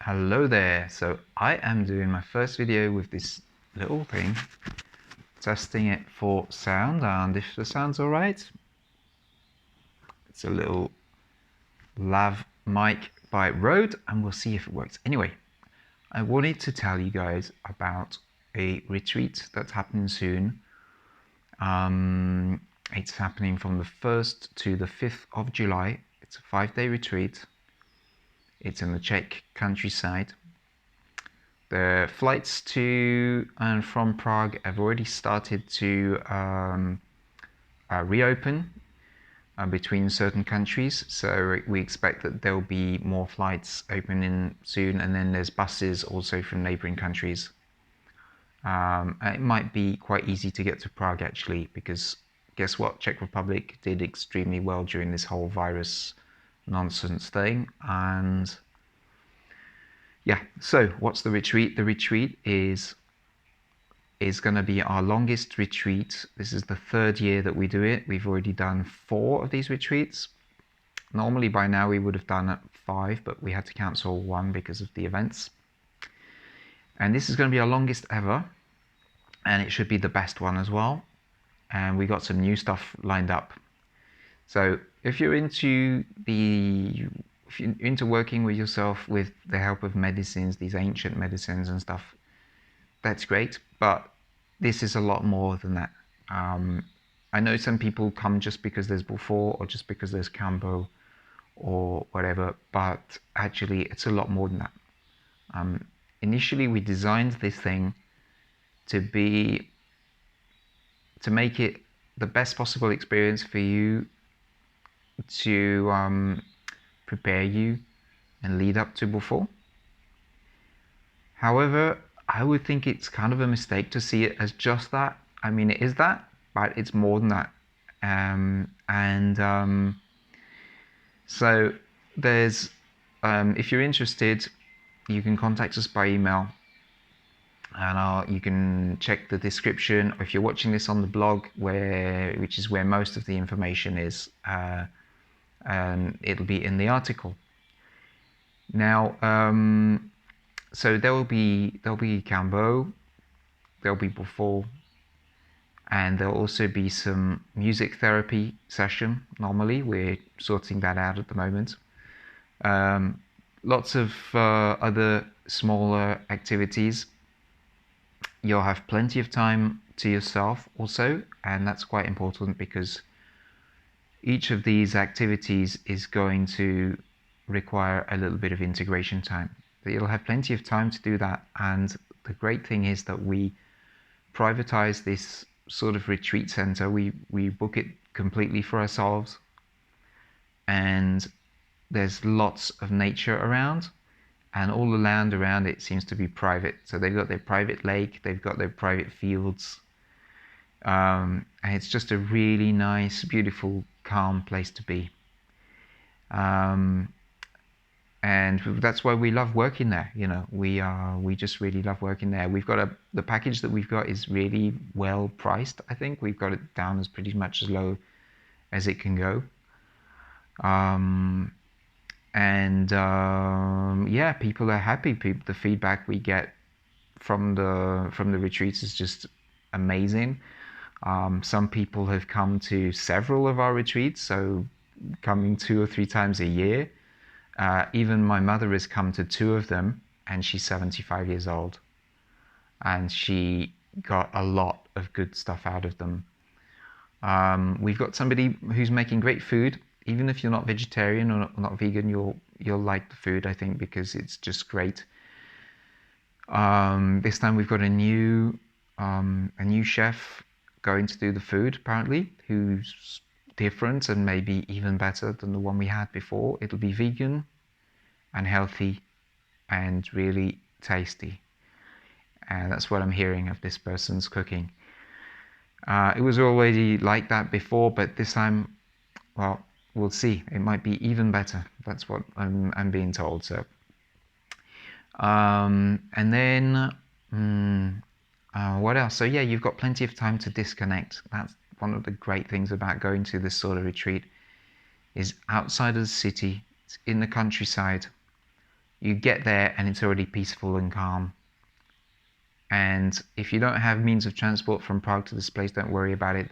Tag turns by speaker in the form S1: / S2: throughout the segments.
S1: Hello there. So I am doing my first video with this little thing, testing it for sound, and if the sound's alright, it's a little lav mic by Rode, and we'll see if it works. Anyway, I wanted to tell you guys about a retreat that's happening soon. It's happening from the 1st to the 5th of July. It's a 5-day retreat. It's in the Czech countryside. The flights to and from Prague have already started to reopen between certain countries, so we expect that there will be more flights opening soon, and then there's buses also from neighbouring countries. It might be quite easy to get to Prague actually, because guess what? Czech Republic did extremely well during this whole virus nonsense thing, and yeah, so what's the retreat? The retreat is going to be our longest retreat. This is the 3rd year that we do it. We've already done 4 of these retreats. Normally by now we would have done 5, but we had to cancel 1 because of the events. And this is going to be our longest ever, and it should be the best one as well. And we got some new stuff lined up. So if you're into working with yourself with the help of medicines, these ancient medicines and stuff, that's great, but this is a lot more than that. I know some people come just because there's Bufo or just because there's Kambo or whatever, but actually it's a lot more than that. Initially we designed this thing to make it the best possible experience for you, to prepare you and lead up to Bufo. However, I would think it's kind of a mistake to see it as just that. I mean, it is that, but it's more than that. So there's, if you're interested, you can contact us by email, and you can check the description. Or if you're watching this on the blog, which is where most of the information is, it'll be in the article. Now, so there'll be Kambo, there'll be Bufo, and there'll also be some music therapy session. Normally, we're sorting that out at the moment. Lots of other smaller activities. You'll have plenty of time to yourself also, and that's quite important because each of these activities is going to require a little bit of integration time. But you'll have plenty of time to do that, and the great thing is that we privatize this sort of retreat center. We book it completely for ourselves, and there's lots of nature around, and all the land around it seems to be private. So they've got their private lake, they've got their private fields, and it's just a really nice, beautiful, calm place to be. And that's why we love working there. You know, we just really love working there. We've got the package that we've got is really well priced. I think we've got it down as pretty much as low as it can go. Yeah, people are happy. The feedback we get from the retreats is just amazing. Some people have come to several of our retreats, so coming 2 or 3 times a year. Even my mother has come to 2 of them, and she's 75 years old, and she got a lot of good stuff out of them. We've got somebody who's making great food. Even if you're not vegetarian or not vegan, you'll like the food, I think, because it's just great. This time we've got a new chef going to do the food, apparently, who's different and maybe even better than the one we had before. It'll be vegan and healthy and really tasty, and that's what I'm hearing of this person's cooking. It was already like that before, but this time, well, we'll see. It might be even better. That's what I'm being told. So, and then what else? So yeah, you've got plenty of time to disconnect. That's one of the great things about going to this sort of retreat, is outside of the city, it's in the countryside. You get there and it's already peaceful and calm. And if you don't have means of transport from Prague to this place, don't worry about it.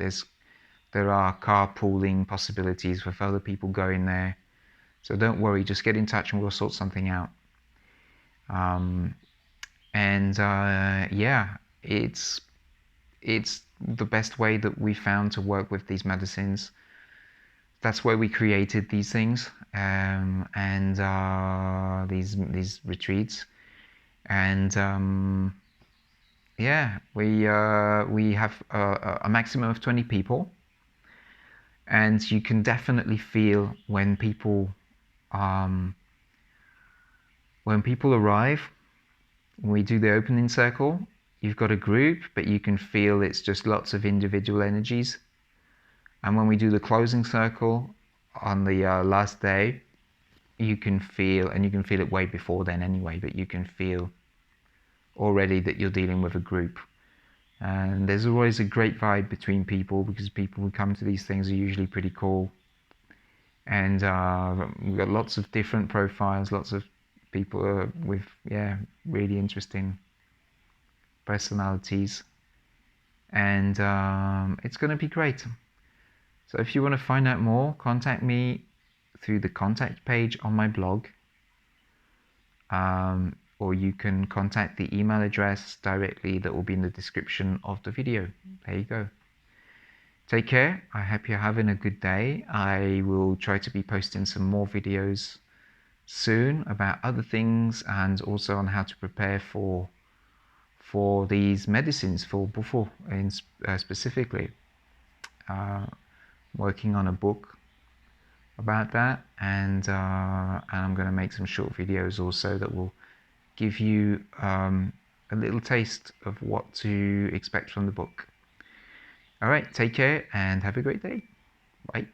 S1: There are carpooling possibilities with other people going there. So don't worry, just get in touch and we'll sort something out. Yeah, it's the best way that we found to work with these medicines. That's why we created these things these retreats. And yeah, we have a maximum of 20 people, and you can definitely feel when people arrive. When we do the opening circle, you've got a group, but you can feel it's just lots of individual energies. And when we do the closing circle on the last day, you can feel, and you can feel it way before then anyway, but you can feel already that you're dealing with a group. And there's always a great vibe between people, because people who come to these things are usually pretty cool. And we've got lots of different profiles, lots of people with, really interesting personalities. And it's going to be great. So if you want to find out more, contact me through the contact page on my blog. Or you can contact the email address directly that will be in the description of the video. There you go. Take care. I hope you're having a good day. I will try to be posting some more videos soon about other things, and also on how to prepare for these medicines, for Bufo specifically. Working on a book about that, and I'm going to make some short videos also that will give you a little taste of what to expect from the book. All right, take care and have a great day. Bye.